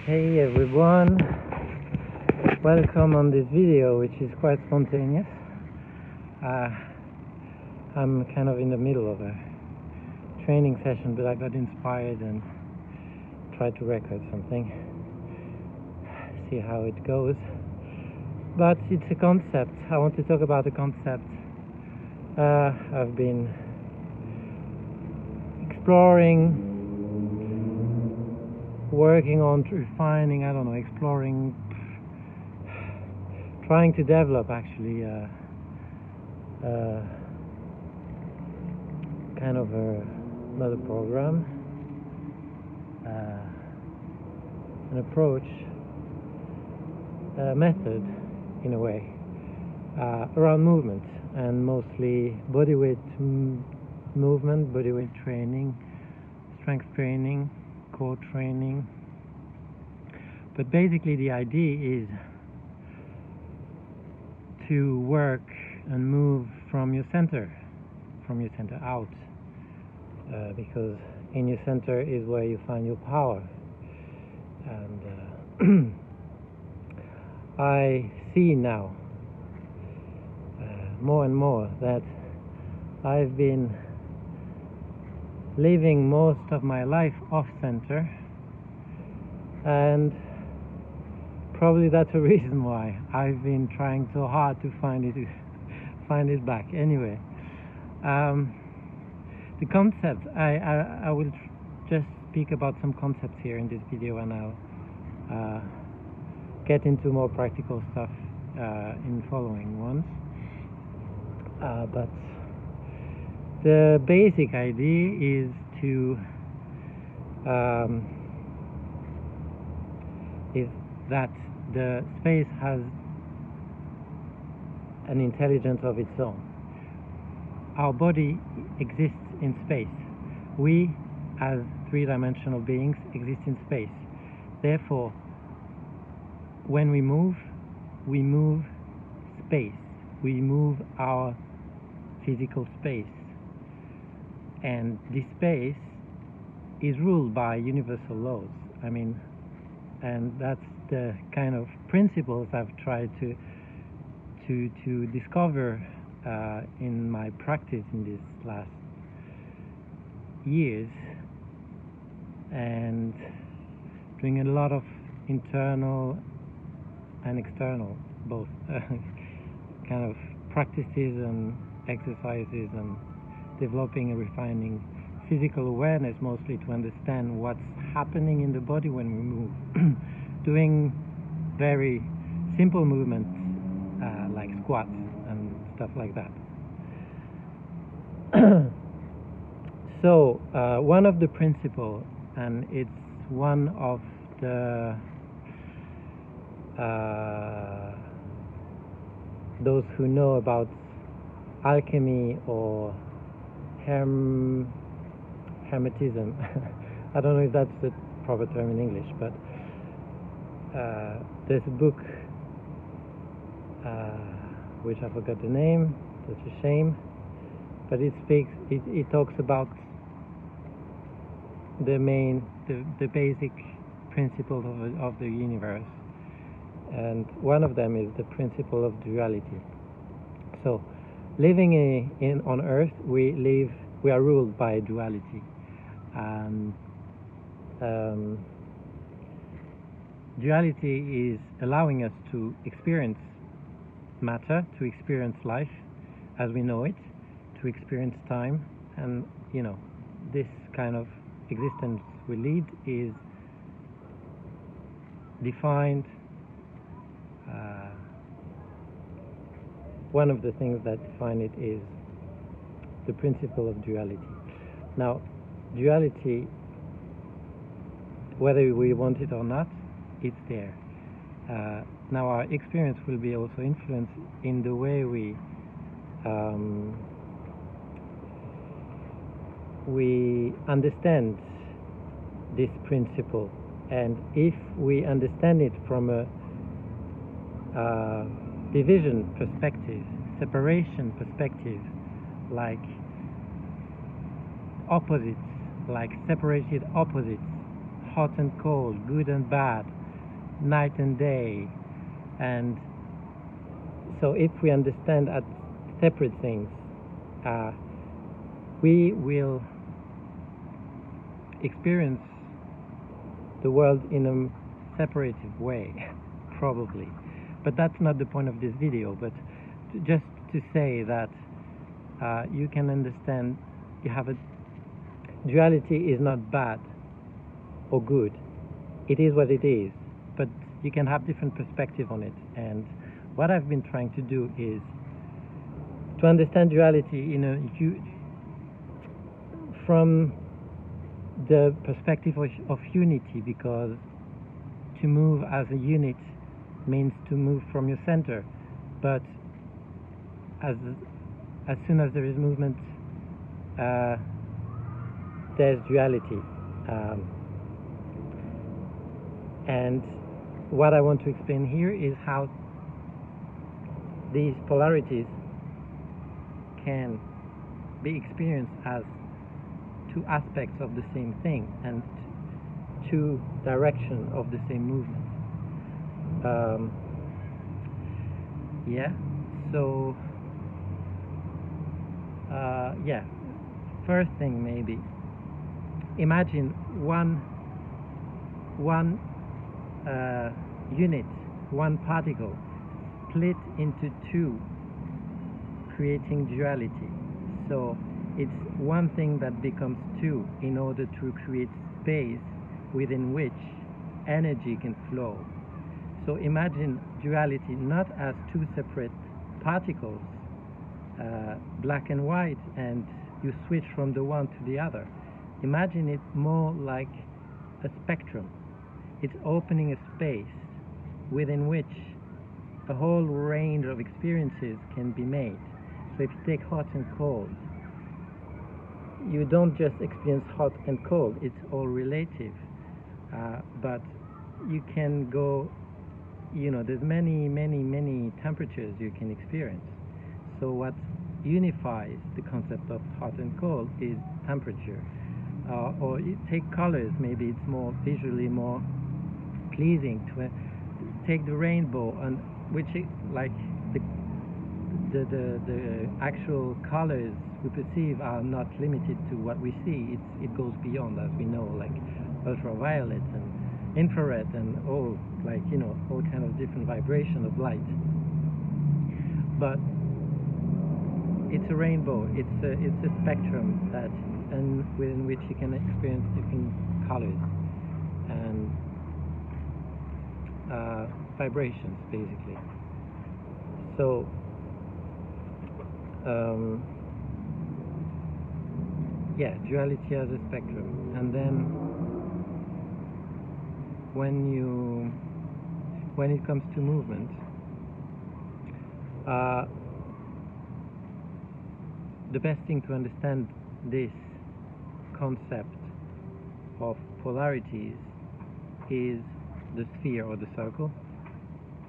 Hey everyone, welcome on this video, which is quite spontaneous. I'm kind of in the middle of a training session, but I got inspired and tried to record something, see how it goes. But it's a concept. I want to talk about a concept I've been exploring, working on, refining, exploring, trying to develop actually kind of another program, an approach, a method in a way around movement, and mostly bodyweight movement, bodyweight training, strength training, core training. But basically the idea is to work and move from your center out, because in your center is where you find your power. And I see now more and more that I've been living most of my life off center, and probably that's a reason why I've been trying so hard to find it back. Anyway, the concept, I will just speak about some concepts here in this video, and I'll get into more practical stuff in following ones. But the basic idea is that the space has an intelligence of its own. Our body exists in space. We, as three-dimensional beings, exist in space. Therefore, when we move space. We move our physical space. And this space is ruled by universal laws. And that's the kind of principles I've tried to discover in my practice in these last years, and doing a lot of internal and external, both kind of practices and exercises, and developing and refining physical awareness, mostly to understand what's happening in the body when we move. Doing very simple movements like squats and stuff like that. So one of the principles, and it's one of the those who know about alchemy or hermetism, I don't know if that's the proper term in English, but there's a book which I forgot the name, such a shame, but it talks about the basic principles of the universe, and one of them is the principle of duality. So living on Earth, we are ruled by duality. Duality is allowing us to experience matter, to experience life as we know it, to experience time, and this kind of existence we lead is defined. One of the things that define it is the principle of duality. Now, duality, whether we want it or not, it's there. Now our experience will be also influenced in the way we understand this principle, and if we understand it from a division perspective, separation perspective, like opposites, like separated opposites, hot and cold, good and bad, night and day. And so if we understand as separate things, we will experience the world in a separative way, probably. But that's not the point of this video, but just to say that you can understand, you have a duality is not bad or good. It is what it is, but you can have different perspective on it. And what I've been trying to do is to understand duality from the perspective of unity, because to move as a unit means to move from your center, but as soon as there is movement, there's duality. And what I want to explain here is how these polarities can be experienced as two aspects of the same thing and two directions of the same movement. Yeah, so yeah, first thing, maybe imagine one unit, one particle split into two, creating duality. So it's one thing that becomes two in order to create space within which energy can flow. So imagine duality not as two separate particles, black and white, and you switch from the one to the other. Imagine it more like a spectrum. It's opening a space within which a whole range of experiences can be made. So if you take hot and cold, you don't just experience hot and cold, it's all relative. But you can go, there's many temperatures you can experience. So what unifies the concept of hot and cold is temperature. Or you take colors, maybe it's more visually more pleasing to take the rainbow, and which like the actual colors we perceive are not limited to what we see. It goes beyond, as we know, like ultraviolet and infrared and all kind of different vibration of light. But it's a rainbow. It's a spectrum within which you can experience different colors and vibrations, basically. So yeah, duality as a spectrum. And then when it comes to movement, the best thing to understand this concept of polarities is the sphere or the circle.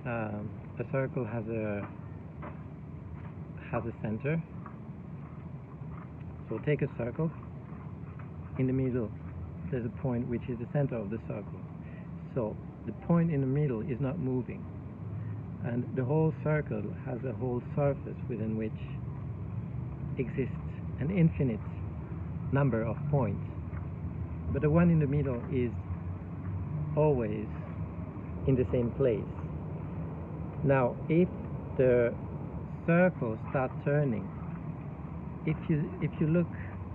A circle has a center. So take a circle. In the middle there's a point which is the center of the circle. So the point in the middle is not moving, and the whole circle has a whole surface within which exists an infinite number of points, but the one in the middle is always in the same place. Now if the circle starts turning, if you look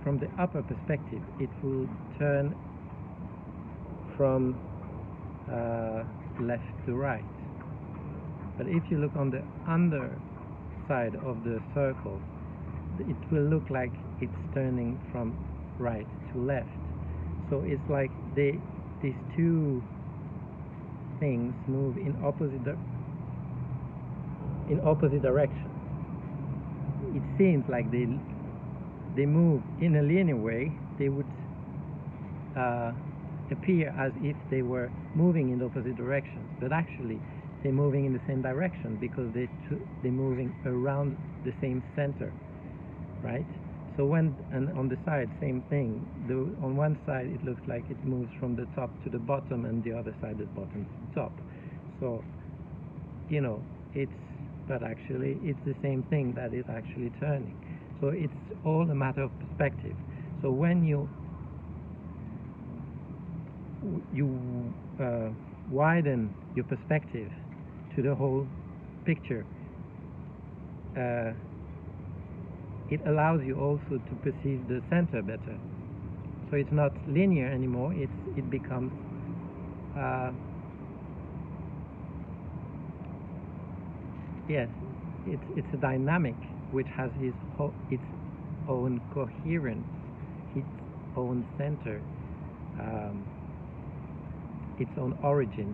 from the upper perspective, it will turn from left to right. But if you look on the underside of the circle, it will look like it's turning from right to left. So it's like these two things move in opposite directions. It seems like they move in a linear way. They would appear as if they were moving in opposite directions, but actually they're moving in the same direction because they're moving around the same center, right? So and on the side, same thing. On one side it looks like it moves from the top to the bottom, and the other side the bottom to the top. So, you know, but actually it's the same thing that is actually turning. So it's all a matter of perspective. So when you widen your perspective to the whole picture, it allows you also to perceive the center better. So it's not linear anymore. It becomes yes, it's a dynamic which has its own coherence, its own center, its own origin.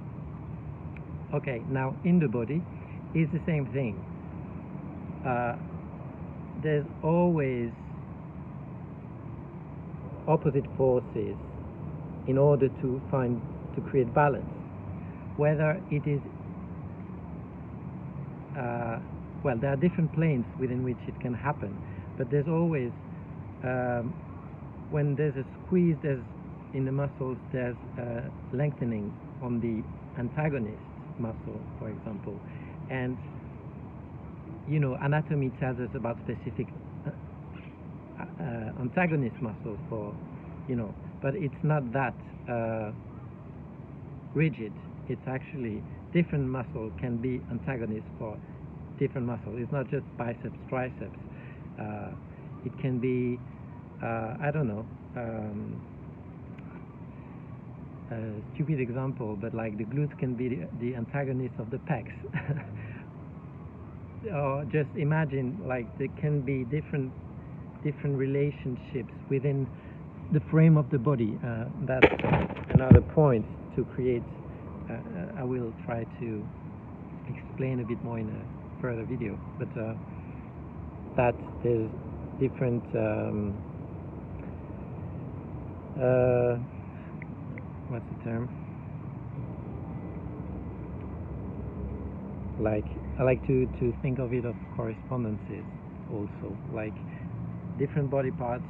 Okay, now in the body is the same thing. There's always opposite forces in order to create balance. Whether it is well, there are different planes within which it can happen, but there's always when there's a squeeze, in the muscles, there's lengthening on the antagonist muscle, for example, and you know, anatomy tells us about specific antagonist muscles for, you know, but it's not that rigid. It's actually different muscle can be antagonists for different muscles. It's not just biceps, triceps. It can be, I don't know, a stupid example, but like the glutes can be the antagonist of the pecs. Or just imagine, like, there can be different relationships within the frame of the body. That's another point to create. I will try to explain a bit more in a further video, but that there's different what's the term? Like, I like to think of it of correspondences also. Like, different body parts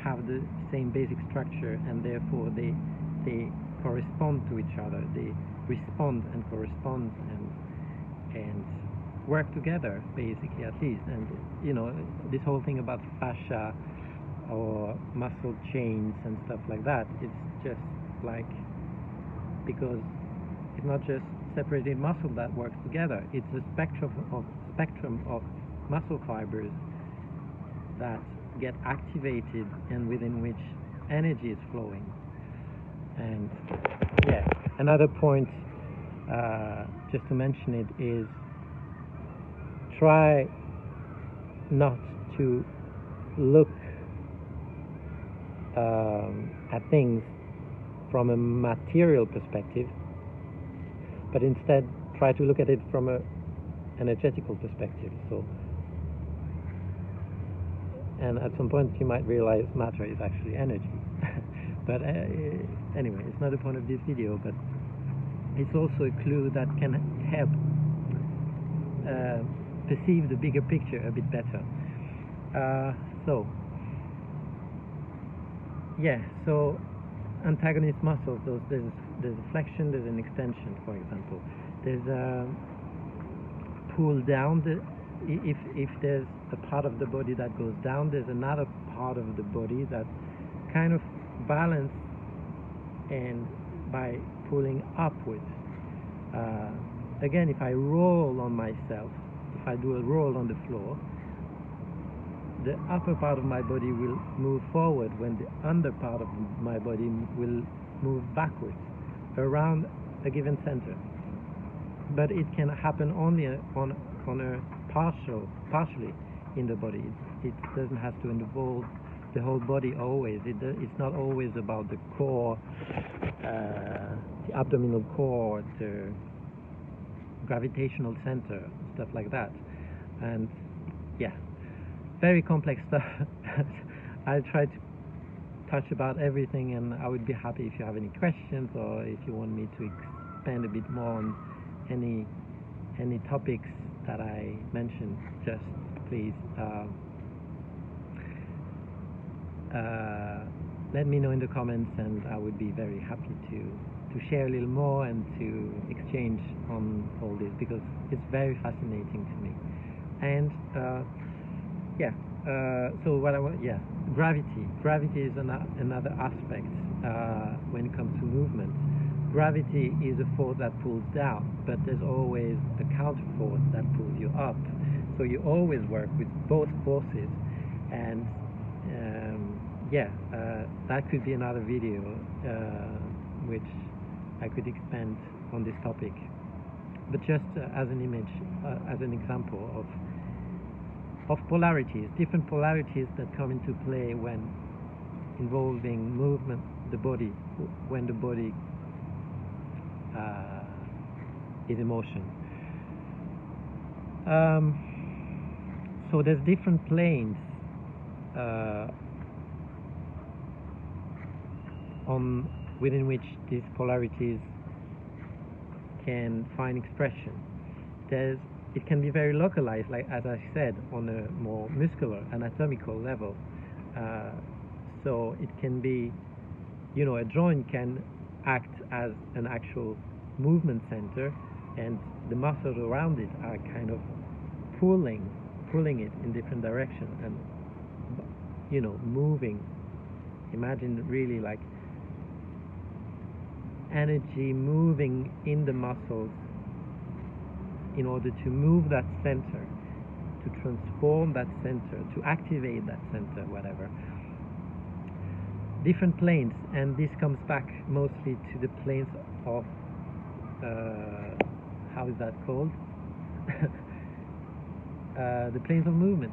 have the same basic structure, and therefore they correspond to each other. They respond and correspond and work together, basically, at least. And you know, this whole thing about fascia or muscle chains and stuff like that, it's just like, because it's not just separated muscle that works together. It's a spectrum of muscle fibers that get activated and within which energy is flowing. And yeah, another point, just to mention it, is try not to look at things from a material perspective, but instead try to look at it from a energetical perspective. So, and at some point you might realize matter is actually energy. But anyway, it's not the point of this video, but it's also a clue that can help perceive the bigger picture a bit better. So yeah, so antagonist muscles, there's a flexion, there's an extension, for example. There's a pull down. If there's a part of the body that goes down, there's another part of the body that kind of balance and by pulling upwards. Again, if I roll on myself, if I do a roll on the floor, the upper part of my body will move forward when the under part of my body will move backwards around a given center. But it can happen only on a partially in the body. It doesn't have to involve the whole body always. It's not always about the core, the abdominal core, the gravitational center, stuff like that. And yeah, very complex stuff. I try to touch about everything, and I would be happy if you have any questions, or if you want me to expand a bit more on any topics that I mentioned. Just please let me know in the comments, and I would be very happy to share a little more and to exchange on all this, because it's very fascinating to me. And so what I want, gravity is another aspect when it comes to movement. Gravity is a force that pulls down, but there's always a counter force that pulls you up. So you always work with both forces, and that could be another video which I could expand on this topic. But just as an image, as an example of polarities, different polarities that come into play when involving movement, the body, when the body is in motion. So there's different planes within which these polarities can find expression. It can be very localized, like as I said, on a more muscular, anatomical level. So it can be, a joint can act as an actual movement center, and the muscles around it are kind of pulling it in different directions, and moving. Imagine really like energy moving in the muscles in order to move that center, to transform that center, to activate that center, whatever. Different planes, and this comes back mostly to the planes of how is that called? The planes of movement.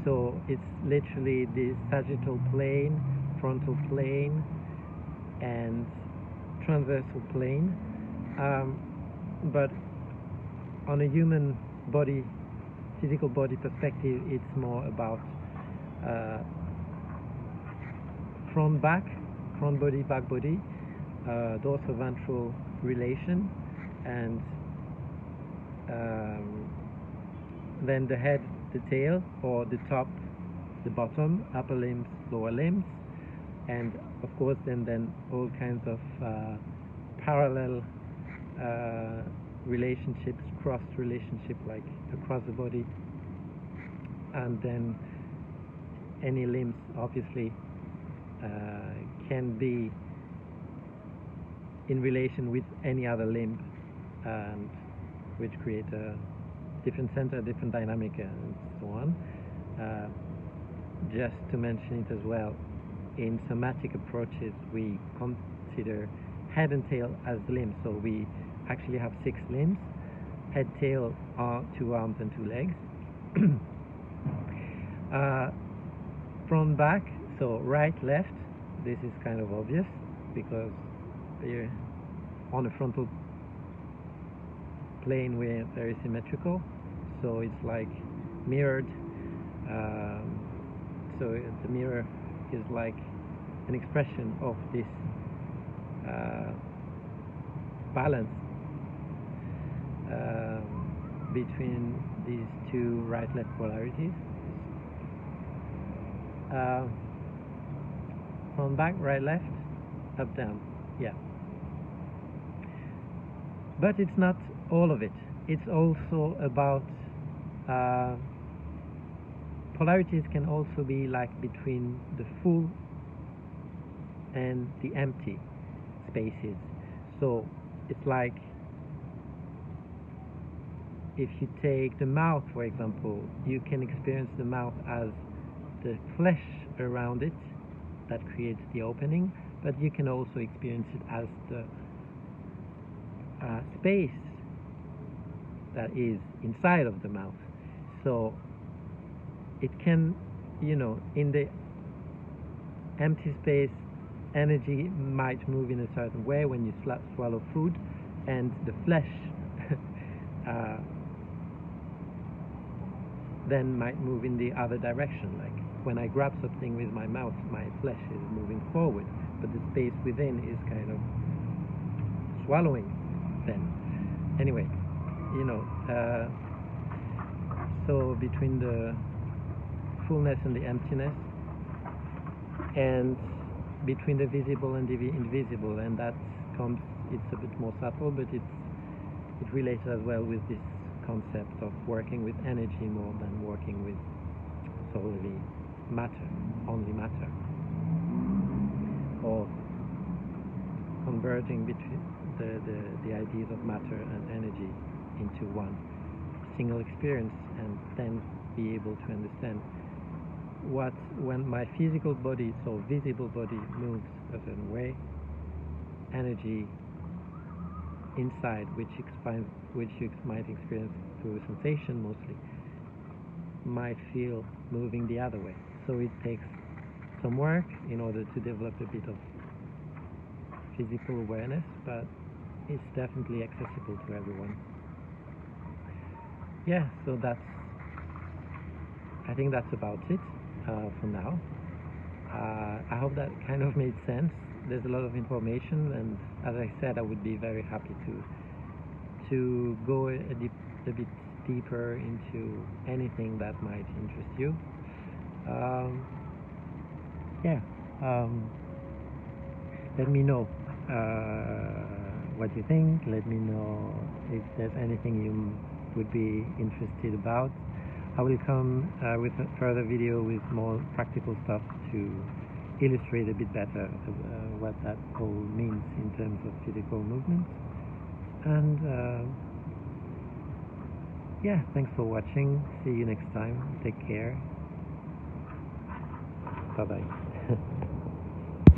So it's literally the sagittal plane, frontal plane, and transversal plane. But on a human body, physical body perspective, it's more about front body, back body, dorsal-ventral relation, and then the head, the tail, or the top, the bottom, upper limbs, lower limbs, and of course then all kinds of parallel relationships, cross relationship, like across the body, and then any limbs obviously can be in relation with any other limb, and which create a different center, different dynamic, and so on. Just to mention it as well, in somatic approaches we consider head and tail as limbs. So we actually have 6 limbs: head, tail, 2 arms and 2 legs. Front, back, so right, left. This is kind of obvious because they're on a frontal plane where they're symmetrical, so it's like mirrored. So the mirror is like an expression of this balance between these two right-left polarities. Front, back, right, left, up, down. Yeah. But it's not all of it. It's also about polarities can also be like between the full and the empty spaces. So it's like if you take the mouth, for example, you can experience the mouth as the flesh around it that creates the opening, but you can also experience it as the space that is inside of the mouth. So it can, in the empty space, energy might move in a certain way when you swallow food, and the flesh then might move in the other direction. Like when I grab something with my mouth, my flesh is moving forward, but the space within is kind of swallowing then. Anyway, so between the fullness and the emptiness, and between the visible and the invisible, and that's comes, it's a bit more subtle, but it relates as well with this concept of working with energy more than working with solely matter, only matter, or converting between the ideas of matter and energy into one single experience, and then be able to understand when my physical body, so visible body, moves a certain way, energy inside, which you might experience through sensation mostly, might feel moving the other way. So it takes some work in order to develop a bit of physical awareness, but it's definitely accessible to everyone. Yeah, so I think that's about it for now. I hope that kind of made sense. There's a lot of information, and as I said, I would be very happy to go a bit deeper into anything that might interest you. Let me know what you think. Let me know if there's anything you would be interested about. I will come with a further video with more practical stuff to illustrate a bit better what that all means in terms of physical movements. And yeah, thanks for watching. See you next time. Take care. Bye bye.